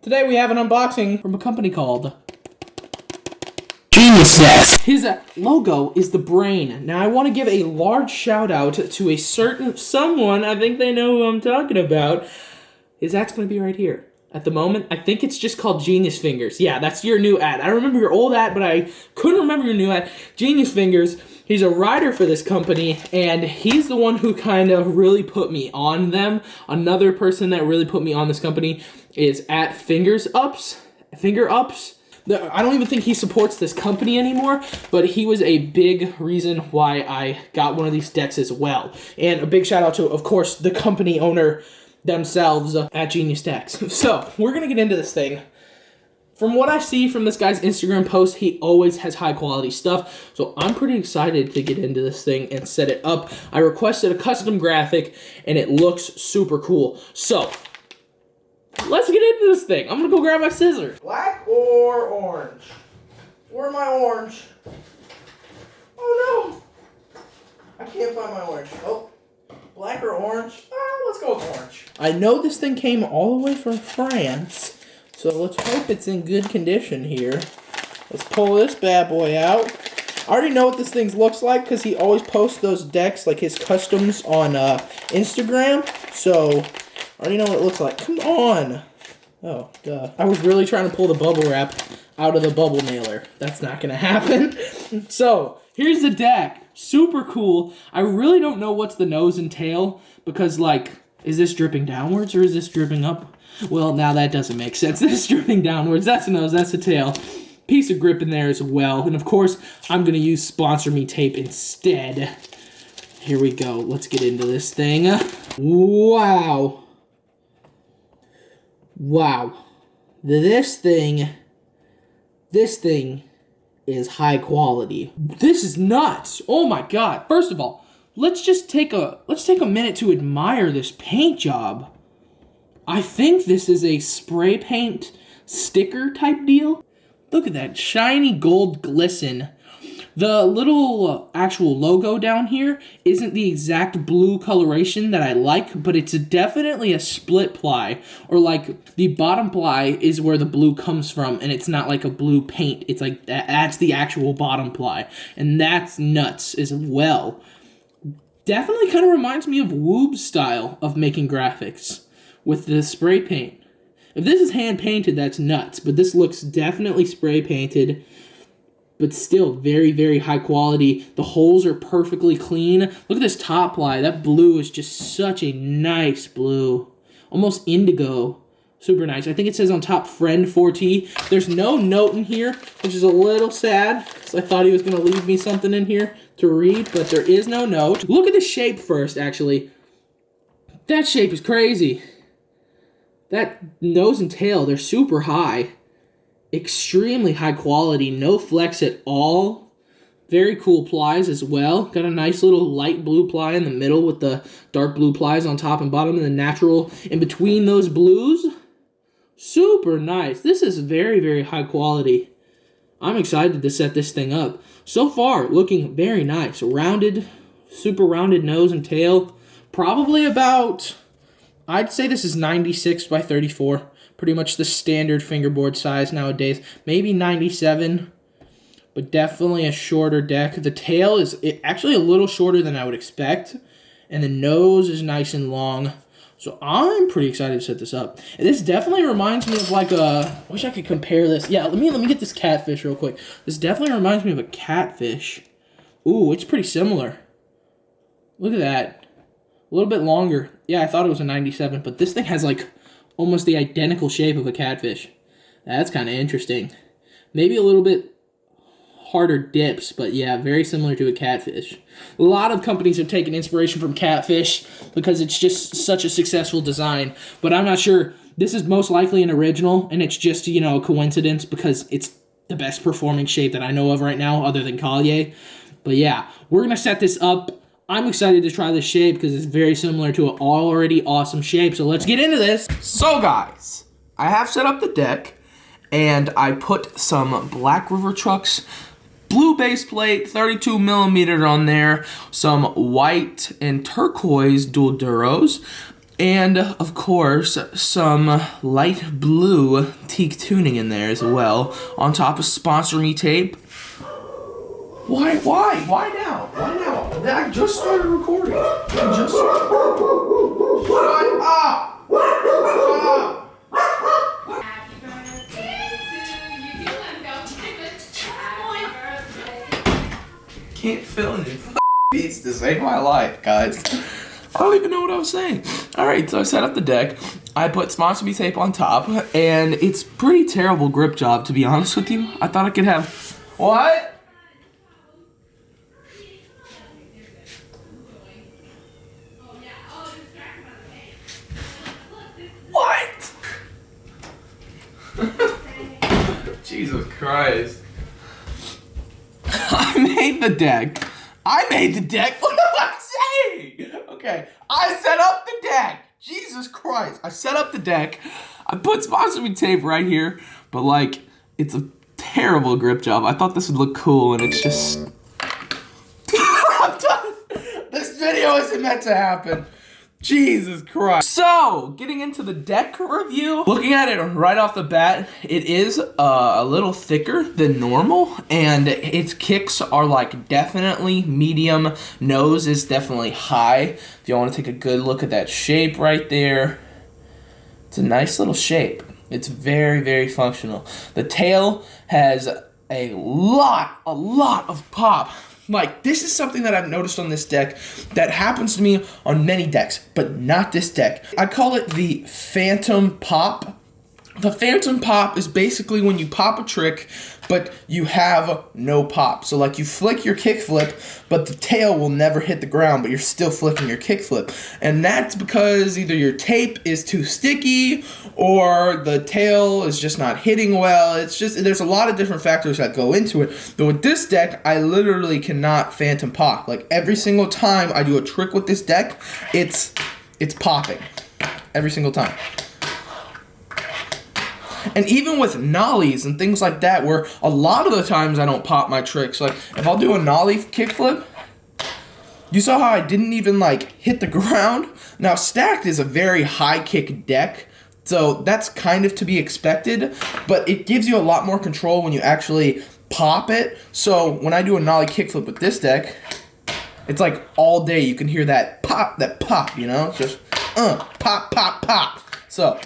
Today we have an unboxing from a company called Genius Decks. His logo is the brain. Now I want to give a large shout out to a certain someone, I think they know who I'm talking about. His ad's going to be right here. At the moment, I think it's just called Genius Fingers. Yeah, that's your new ad. I remember your old ad, but I couldn't remember your new ad. Genius Fingers. He's a writer for this company, and he's the one who kind of really put me on them. Another person that really put me on this company is at Finger Ups. I don't even think he supports this company anymore, but he was a big reason why I got one of these decks as well. And a big shout out to, of course, the company owner themselves at Genius Decks. So, we're going to get into this thing. From what I see from this guy's Instagram post, he always has high quality stuff. So, I'm pretty excited to get into this thing and set it up. I requested a custom graphic, and it looks super cool. So, let's get into this thing. I'm going to go grab my scissors. Black or orange? Where's my orange? Oh, no. I can't find my orange. Oh. Black or orange? Let's go with orange. I know this thing came all the way from France, so let's hope it's in good condition here. Let's pull this bad boy out. I already know what this thing looks like because he always posts those decks, like his customs, on Instagram. So, I already know what it looks like. Come on. Oh, duh. I was really trying to pull the bubble wrap out of the bubble mailer. That's not going to happen. So, here's the deck. Super cool. I really don't know what's the nose and tail because, like, is this dripping downwards or is this dripping up? Well, now that doesn't make sense. This is dripping downwards. That's the nose. That's the tail. Piece of grip in there as well. And, of course, I'm going to use Sponsor Me tape instead. Here we go. Let's get into this thing. Wow. Wow. This thing is high quality. This is nuts. Oh my god. First of all, let's take a minute to admire this paint job. I think this is a spray paint sticker type deal. Look at that shiny gold glisten. The little actual logo down here isn't the exact blue coloration that I like, but it's definitely a split ply, or like the bottom ply is where the blue comes from, and it's not like a blue paint. It's like that's the actual bottom ply, and that's nuts as well. Definitely kind of reminds me of Woob's style of making graphics with the spray paint. If this is hand painted, that's nuts, but this looks definitely spray painted. But still very, very high quality. The holes are perfectly clean. Look at this top ply. That blue is just such a nice blue. Almost indigo. Super nice. I think it says on top, Friend 4T. There's no note in here, which is a little sad. So I thought he was going to leave me something in here to read, but there is no note. Look at the shape first, actually. That shape is crazy. That nose and tail, they're super high. Extremely high quality, no flex at all. Very cool plies as well. Got a nice little light blue ply in the middle with the dark blue plies on top and bottom and the natural in between those blues. Super nice. This is very, very high quality. I'm excited to set this thing up. So far, looking very nice. Rounded, super rounded nose and tail. Probably about, I'd say this is 96 by 34. Pretty much the standard fingerboard size nowadays. Maybe 97, but definitely a shorter deck. The tail is actually a little shorter than I would expect, and the nose is nice and long. So I'm pretty excited to set this up. And this definitely reminds me of like a, I wish I could compare this. Yeah, let me get this catfish real quick. This definitely reminds me of a catfish. Ooh, it's pretty similar. Look at that. A little bit longer. Yeah, I thought it was a 97, but this thing has like almost the identical shape of a catfish. That's kind of interesting. Maybe a little bit harder dips, but yeah, very similar to a catfish. A lot of companies have taken inspiration from catfish because it's just such a successful design, but I'm not sure. This is most likely an original, and it's just, you know, a coincidence because it's the best performing shape that I know of right now other than Collier. But yeah, we're going to set this up. I'm excited to try this shape because it's very similar to an already awesome shape. So let's get into this. So guys, I have set up the deck and I put some Black River Trucks blue base plate, 32 millimeter on there, some white and turquoise dual duros, And, of course, some light blue teak tuning in there as well, on top of Sponsor Me tape. Why now? Why now? I just started recording. I just started. Shut up! Shut up! Happy birthday to you. Happy birthday. Can't fill in beats to save my life, guys. I don't even know what I was saying. Alright, so I set up the deck. I put Sponsor Me tape on top, and it's pretty terrible grip job, to be honest with you. I thought I could have... What? What? Jesus Christ. I made the deck. What am I saying? Okay, I set up the deck. Jesus Christ. I set up the deck. I put Sponsor Me tape right here, but like, it's a terrible grip job. I thought this would look cool, and it's just... I'm done. This video isn't meant to happen. Jesus Christ. So, getting into the deck review, looking at it right off the bat, it is a little thicker than normal, and its kicks are like definitely medium. Nose is definitely high. If you want to take a good look at that shape right there, it's a nice little shape. It's very, very functional. The tail has a lot of pop. Like, this is something that I've noticed on this deck that happens to me on many decks, but not this deck. I call it the Phantom Pop. The Phantom Pop is basically when you pop a trick, but you have no pop. So, like, you flick your kickflip, but the tail will never hit the ground, but you're still flicking your kickflip. And that's because either your tape is too sticky, or the tail is just not hitting well. It's just, there's a lot of different factors that go into it. But with this deck, I literally cannot Phantom Pop. Like, every single time I do a trick with this deck, it's popping. Every single time. And even with nollies and things like that, where a lot of the times I don't pop my tricks. Like, if I'll do a nollie kickflip, you saw how I didn't even, like, hit the ground? Now, Stacked is a very high kick deck, so that's kind of to be expected, but it gives you a lot more control when you actually pop it. So, when I do a nollie kickflip with this deck, it's like all day you can hear that pop, you know? It's just, pop, pop, pop. So...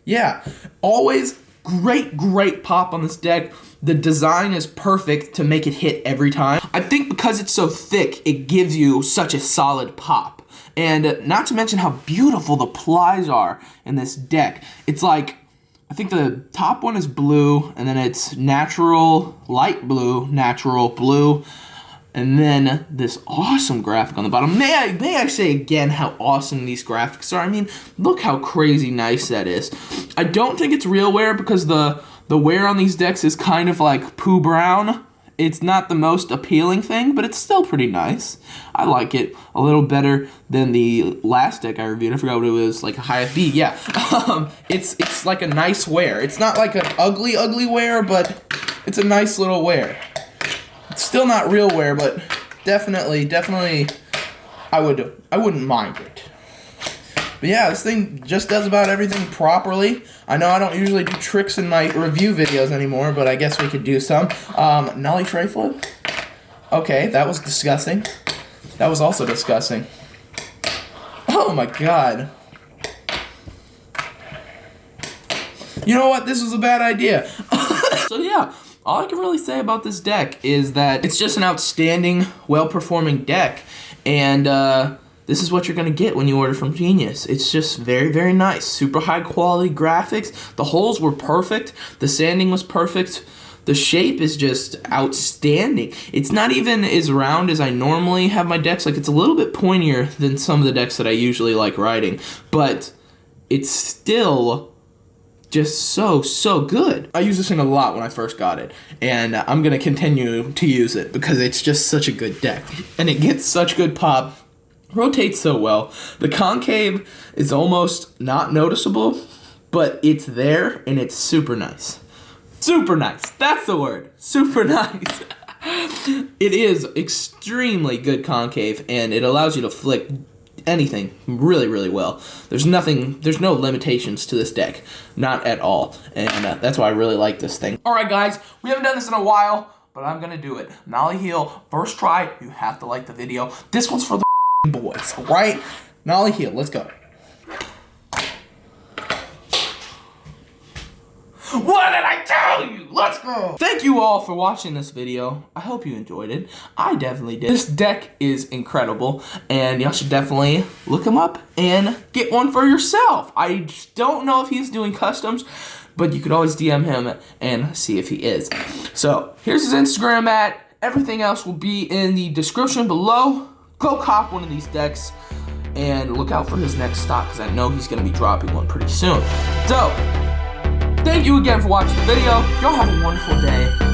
yeah, always great pop on this deck. The design is perfect to make it hit every time. I think because it's so thick, it gives you such a solid pop. And not to mention how beautiful the plies are in this deck. It's like, I think the top one is blue, and then it's natural, light blue, natural, blue, and then this awesome graphic on the bottom. May I say again how awesome these graphics are? I mean, look how crazy nice that is. I don't think it's real wear because the wear on these decks is kind of like poo brown. It's not the most appealing thing, but it's still pretty nice. I like it a little better than the last deck I reviewed. I forgot what it was, like a high FB. Yeah, it's like a nice wear. It's not like an ugly wear, but it's a nice little wear. It's still not real wear, but definitely, I wouldn't mind it. But yeah, this thing just does about everything properly. I know I don't usually do tricks in my review videos anymore, but I guess we could do some. Nollie tray flip? Okay, that was disgusting. That was also disgusting. Oh my god. You know what? This was a bad idea. So yeah. All I can really say about this deck is that it's just an outstanding, well-performing deck, and this is what you're going to get when you order from Genius. It's just very, very nice. Super high-quality graphics. The holes were perfect. The sanding was perfect. The shape is just outstanding. It's not even as round as I normally have my decks. Like, it's a little bit pointier than some of the decks that I usually like riding, but it's still... just so good. I used this thing a lot when I first got it, and I'm gonna continue to use it because it's just such a good deck, and it gets such good pop, rotates so well. The concave is almost not noticeable, but it's there, and it's super nice. Super nice, that's the word, super nice. It is extremely good concave, and it allows you to flick anything really, really well. There's no limitations to this deck, not at all, and that's why I really like this thing. All right, guys, we haven't done this in a while, but I'm gonna do it. Nollie Heel, first try, you have to like the video. This one's for the boys, all right? Nollie Heel, let's go. What did I tell you? Let's go! Thank you all for watching this video. I hope you enjoyed it. I definitely did. This deck is incredible, and y'all should definitely look him up and get one for yourself. I just don't know if he's doing customs, but you could always DM him and see if he is. So, here's his Instagram at. Everything else will be in the description below. Go cop one of these decks, and look out for his next stock, because I know he's going to be dropping one pretty soon. So, thank you again for watching the video. Y'all have a wonderful day.